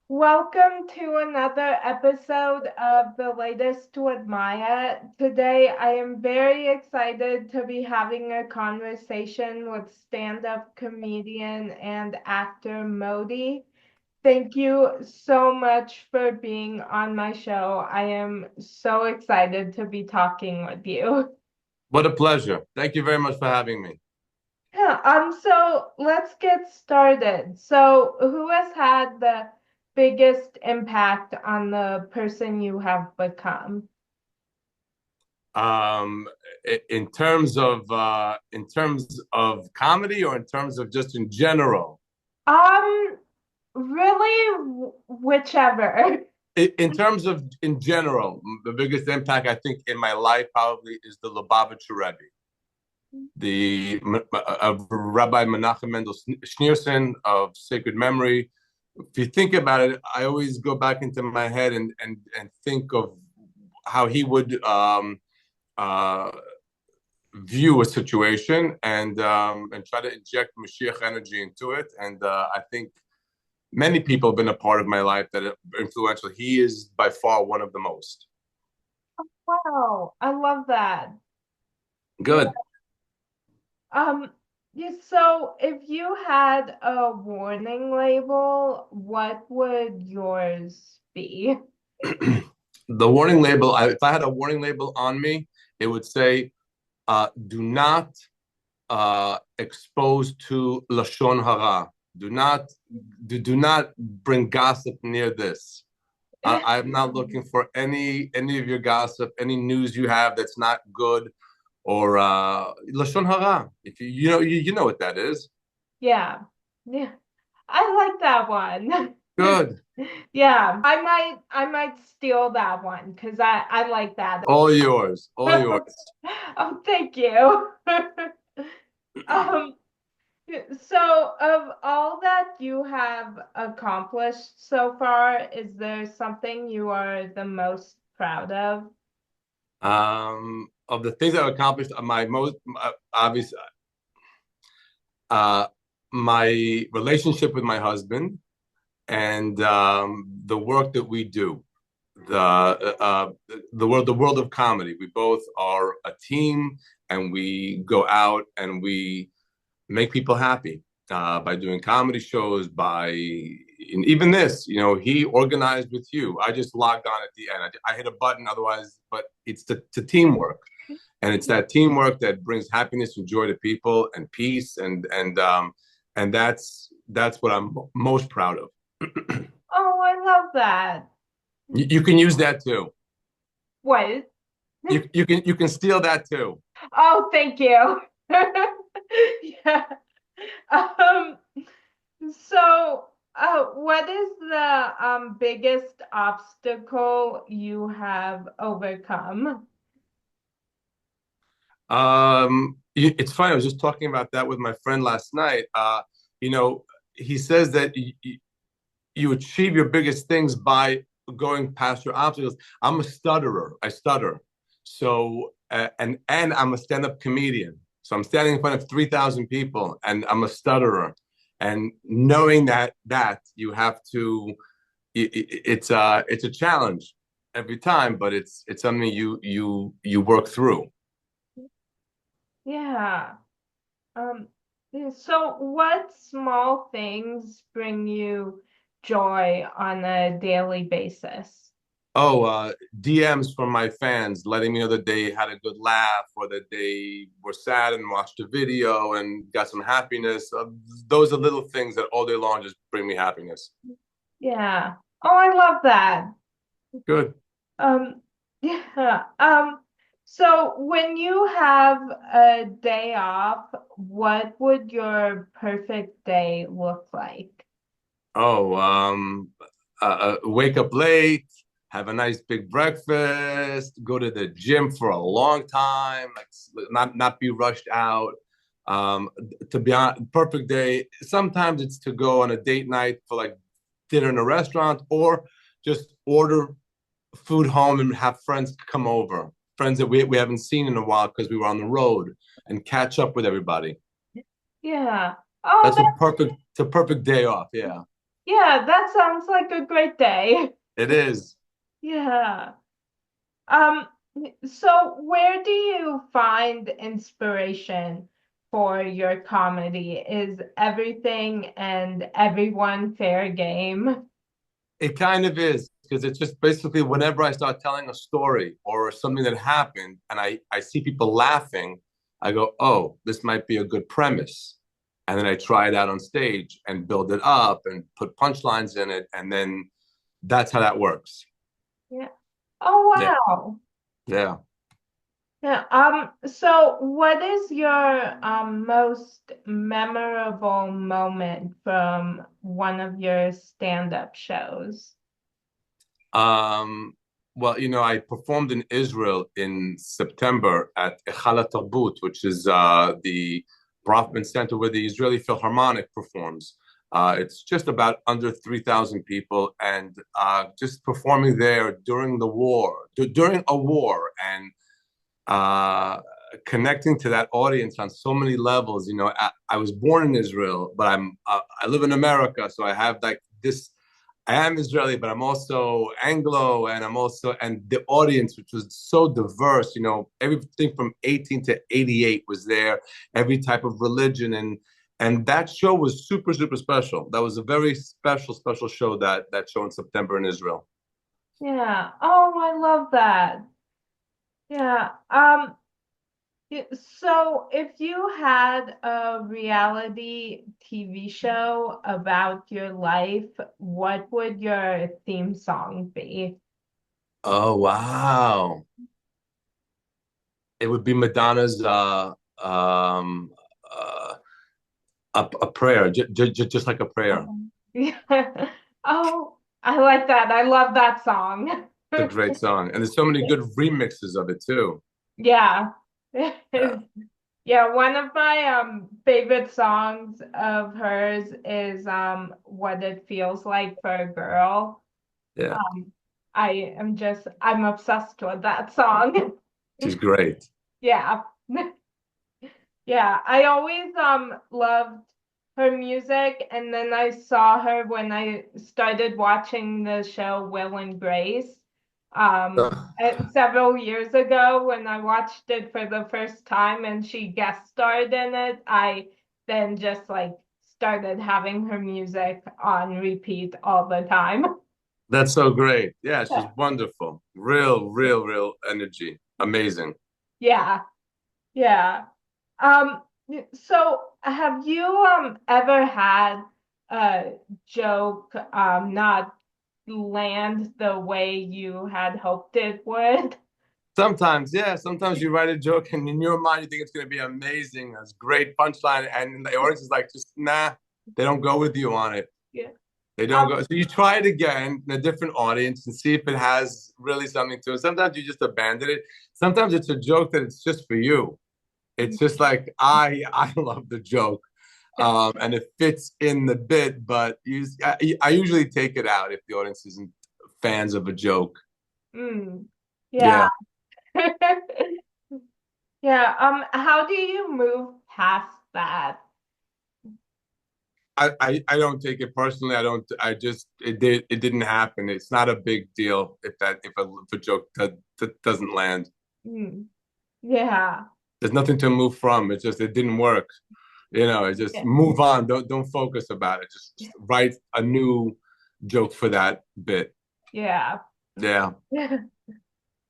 Welcome to another episode of The Latest to Admire. Today, I am very excited to be having a conversation with stand-up comedian and actor Modi. Thank you so much for being on my show. I am so excited to be talking with you. What a pleasure. Thank you very much for having me. Yeah, so let's get started. So, who has had the biggest impact on the person you have become? Um, in terms of comedy or in terms of just in general? Um, really, whichever. In terms of in general, the biggest impact I think in my life probably is the Lubavitcher Rebbe, the of Rabbi Menachem Mendel Schneerson of sacred memory. If you think about it, I always go back into my head and think of how he would uh, view a situation and try to inject Mashiach energy into it. And I think many people have been a part of my life that are influential. He is by far one of the most. Wow, I love that. Yeah. Good. Um, yeah, so if you had a warning label, what would yours be? The warning label, if I had a warning label on me, it would say, do not expose to Lashon Hara. Do not bring gossip near this. I'm not looking for any of your gossip, any news you have that's not good, or lashon hara. If you know what that is. Yeah. Yeah. I like that one. Good, Yeah, I might steal that one because I like that. all yours, all yours. Oh, thank you. Um, so of all that you have accomplished so far, is there something you are the most proud of? Of the things I've accomplished, my most obvious, uh, my relationship with my husband and the work that we do. The world of comedy. We both are a team, and we go out and we make people happy by doing comedy shows. And even this, he organized with you. I just logged on at the end. I hit a button, otherwise, but it's the teamwork, and it's that teamwork that brings happiness and joy to people and peace, and that's what I'm most proud of. Oh, I love that. You can use that too. What? You can steal that too. Oh, thank you. Yeah. Um, so, what is the biggest obstacle you have overcome? It's funny. I was just talking about that with my friend last night. You know, he says that you achieve your biggest things by going past your obstacles. I'm a stutterer. I stutter. So and I'm a stand-up comedian. So I'm standing in front of 3,000 people, and I'm a stutterer. And knowing that you have to, it's a challenge every time, but it's something you work through. Yeah. Um, yeah, so what small things bring you joy on a daily basis? Oh, DMs from my fans letting me know that they had a good laugh or that they were sad and watched a video and got some happiness. Those are little things that all day long just bring me happiness. Yeah. Oh, I love that. Good. Um, yeah. So when you have a day off, what would your perfect day look like? Oh, wake up late, have a nice big breakfast, go to the gym for a long time, like not be rushed out. Um, to be on perfect day, sometimes it's to go on a date night for like dinner in a restaurant, or just order food home and have friends come over, friends that we haven't seen in a while because we were on the road, and catch up with everybody. Yeah. Oh, That's a perfect day off. Yeah. Yeah, that sounds like a great day. It is. Yeah. Um, so where do you find inspiration for your comedy? Is everything and everyone fair game? It kind of is because it's just basically whenever I start telling a story or something that happened and I see people laughing, I go, oh, this might be a good premise. And then I try it out on stage and build it up and put punchlines in it. And then that's how that works. Yeah. Oh, Yeah. wow. Yeah. Yeah. So what is your most memorable moment from one of your stand-up shows? Um, well, I performed in Israel in September at Echala Tarbut, which is the Brofman Center where the Israeli Philharmonic performs. It's just about under 3,000 people, and just performing there during the war, during a war, and uh, connecting to that audience on so many levels. I was born in Israel, but I live in America, so I have like this. I am Israeli, but I'm also Anglo, and and the audience, which was so diverse. Everything from 18 to 88 was there. Every type of religion, and that show was super super special. That was a very special show, that show in September in Israel. Yeah. Oh, I love that. Yeah. So if you had a reality TV show about your life, what would your theme song be? Oh wow! It would be Madonna's um, uh, a prayer, just like a prayer. Yeah. Oh, I like that. I love that song. It's a great song, and there's so many good remixes of it too. Yeah. Yeah, Yeah, one of my favorite songs of hers is What It Feels Like for a Girl. yeah, Um I'm obsessed with that song. she's great. Yeah. Yeah, I always loved her music, and then I saw her when I started watching the show Will and Grace several years ago when I watched it for the first time and she guest starred in it. I then just like started having her music on repeat all the time. That's so great. Yeah, she's wonderful. Real energy. Amazing. Yeah, yeah. Um, so have you ever had a joke not land the way you had hoped it would? Sometimes, yeah, sometimes you write a joke and in your mind you think it's going to be amazing. It's great punchline, and the audience is like, just nah, they don't go with you on it. Yeah. They don't Um, go. So you try it again in a different audience and see if it has really something to it. Sometimes you just abandon it. Sometimes it's a joke that it's just for you. It's just like I love the joke, and it fits in the bit. But I usually take it out if the audience isn't fans of a joke. yeah. Yeah, Yeah. How do you move past that? I don't take it personally. I don't. I just it didn't happen. It's not a big deal if a joke that doesn't land. Mm, yeah. There's nothing to move from. It's just it didn't work. It's just Yeah. move on. Don't focus about it. Just write a new joke for that bit. Yeah. Yeah.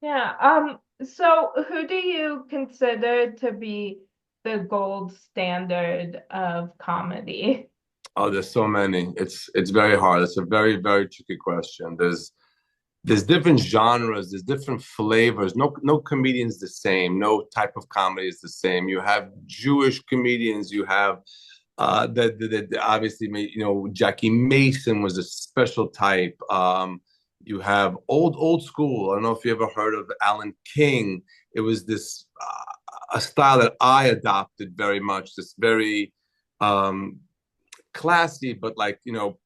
Yeah. So who do you consider to be the gold standard of comedy? Oh, there's so many. It's very hard. It's a very tricky question. There's different genres. There's different flavors. No comedian's the same. No type of comedy is the same. You have Jewish comedians. You have obviously, Jackie Mason was a special type. You have old school. I don't know if you ever heard of Alan King. It was this a style that I adopted very much. This very um, classy, but like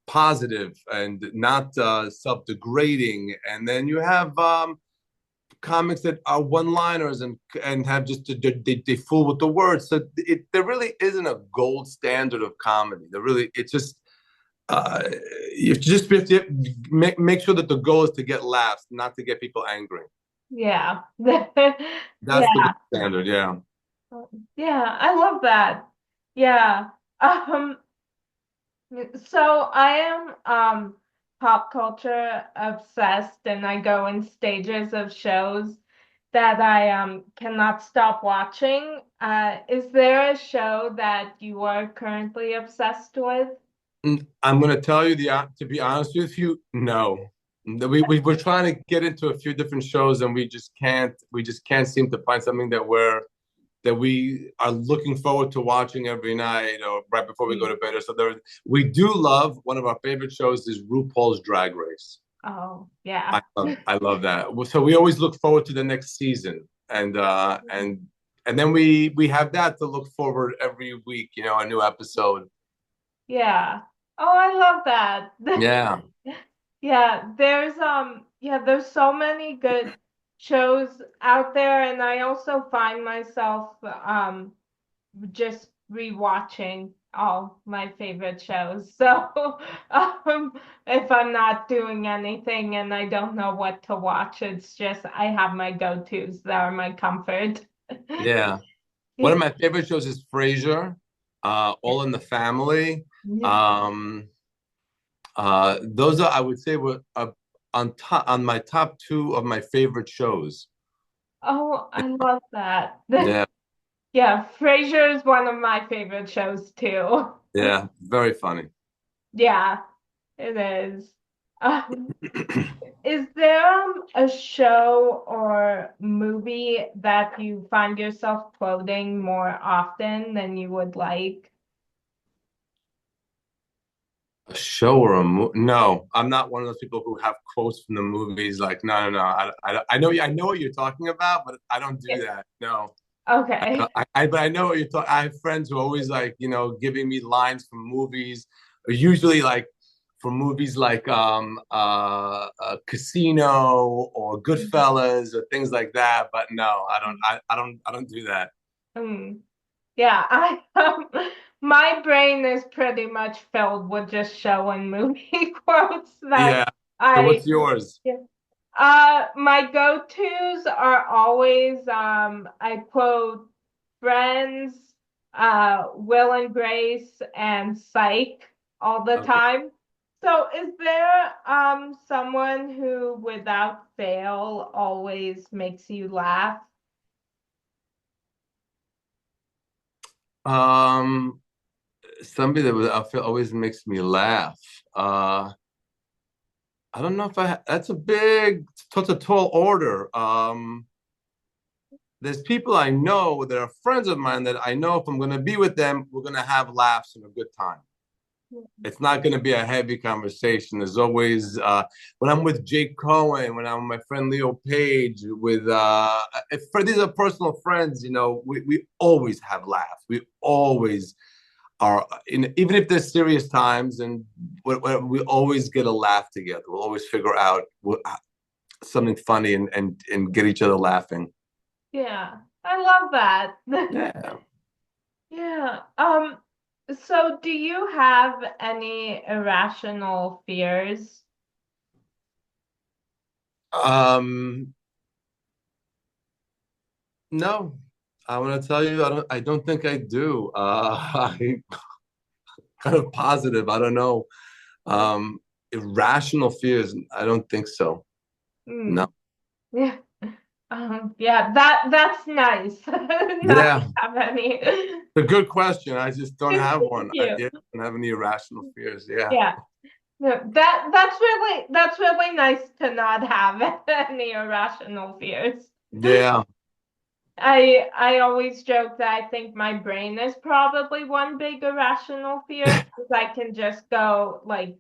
positive and not self-degrading. And then you have comics that are one-liners and have just they fool with the words. So there really isn't a gold standard of comedy. There really it's just Uh, you just have to make sure that the goal is to get laughs, not to get people angry. Yeah. That's the Yeah. gold standard. Yeah. Yeah, I love that. Yeah. Um, so I am pop culture obsessed and I go in stages of shows that I cannot stop watching. Is there a show that you are currently obsessed with? I'm going to tell you to be honest with you, no. We're trying to get into a few different shows and we just can't seem to find something that we are looking forward to watching every night or right before we go to bed or so we do love one of our favorite shows is RuPaul's Drag Race. Oh, yeah. I love that. So we always look forward to the next season and then we have that to look forward every week, a new episode. Yeah. Oh, I love that. Yeah. There's so many good shows out there and I also find myself just rewatching all my favorite shows. So if I'm not doing anything and I don't know what to watch, it's just I have my go-tos that are my comfort. Yeah. One of my favorite shows is Frasier, All in the Family. Um, those are, I would say, were on my top two of my favorite shows. Oh, I love that. Yeah, Yeah, Frasier is one of my favorite shows too. yeah, very funny. Yeah, it is. Um, is there a show or movie that you find yourself quoting more often than you would like? A show or a movie? No, I'm not one of those people who have quotes from the movies. Like, no, no, no. I know what you're talking about, but I don't do Yeah. that. No. Okay. But I know what you're talking. I have friends who are always like, giving me lines from movies, usually like from movies like Casino or Goodfellas or things like that. But no, I don't do that. Mm. Yeah, I my brain is pretty much filled with just show and movie quotes that Yeah. So I what's yours? yeah. My go-tos are always I quote Friends, Will and Grace, and Psych all the Okay. time. So is there someone who without fail always makes you laugh? Um, Somebody that I feel always makes me laugh. Uh, I don't know if that's such a tall order. There's people I know that are friends of mine that I know if I'm going to be with them, we're going to have laughs and a good time. It's not going to be a heavy conversation. There's always, when I'm with Jake Cohen, when I'm with my friend Leo Page, for these are personal friends, we always have laughs. We always are, even if there's serious times, and we always get a laugh together. We'll always figure out something funny and get each other laughing. Yeah, I love that. Yeah. Yeah. So do you have any irrational fears? Um, no, I want to tell you, I don't think I do. I'm kind of positive. I don't know. Um, Irrational fears. I don't think so. No. Mm. Yeah. Yeah, that's nice. Not to Yeah, have any. it's a good question. I just don't have Thank one. you. Yeah, I don't have any irrational fears. Yeah. Yeah. No, that's really nice to not have any irrational fears. Yeah. I always joke that I think my brain is probably one big irrational fear because I can just go like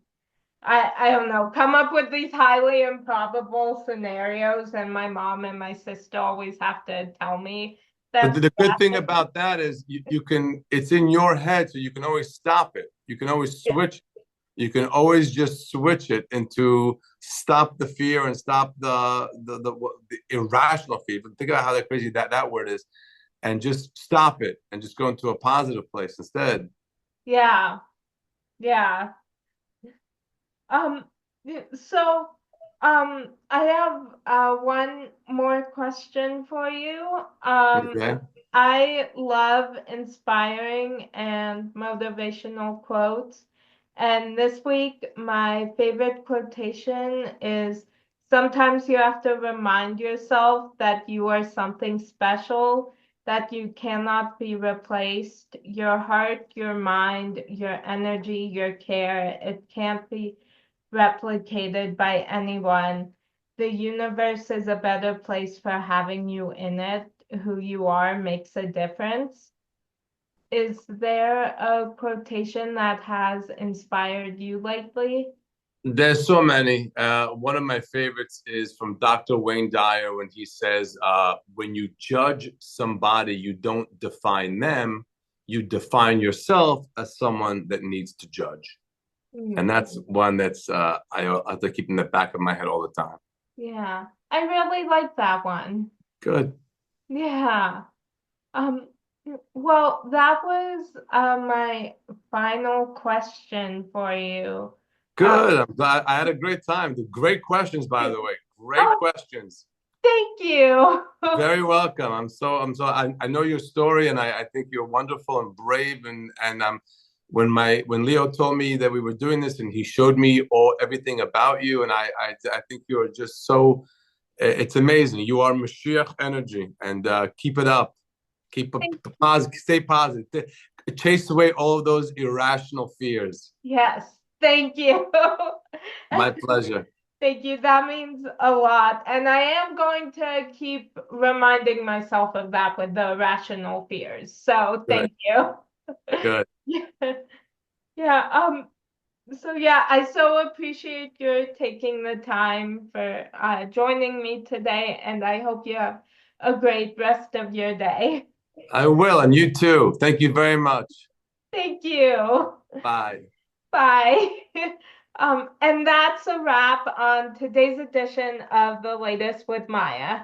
I don't know, come up with these highly improbable scenarios and my mom and my sister always have to tell me But that's the good thing about that is it's in your head, so you can always stop it. You can always switch. You can always just switch it into stop the fear and stop the irrational fear. But think about how that crazy that word is, and just stop it and just go into a positive place instead. yeah, yeah. Um, so, I have one more question for you. Okay. I love inspiring and motivational quotes. And this week, my favorite quotation is sometimes you have to remind yourself that you are something special, that you cannot be replaced. Your heart, your mind, your energy, your care, it can't be replicated by anyone. The universe is a better place for having you in it. Who you are makes a difference. Is there a quotation that has inspired you lately? There's so many. One of my favorites is from Dr. Wayne Dyer when he says, when you judge somebody, you don't define them, you define yourself as someone that needs to judge. And Hmm. that's one that's I have to keep in the back of my head all the time. Yeah, I really like that one. Good. Yeah. Um, well, that was my final question for you. Uh, Good. I'm glad I had a great time. Great questions, by the way. Great oh, questions. thank you. Very welcome. I know your story and I think you're wonderful and brave and when Leo told me that we were doing this and he showed me everything about you and I think you're just so it's amazing. You are Mashiach energy and keep it up. Keep a positive, stay positive. Chase away all of those irrational fears. Yes, thank you. My pleasure. Thank you. That means a lot. And I am going to keep reminding myself of that with the rational fears. So Good. thank you. Good. Yeah. Yeah. So yeah, I so appreciate your taking the time for joining me today, and I hope you have a great rest of your day. I will, and you too. Thank you very much. Thank you. Bye. Bye. And that's a wrap on today's edition of The Latest with Maya.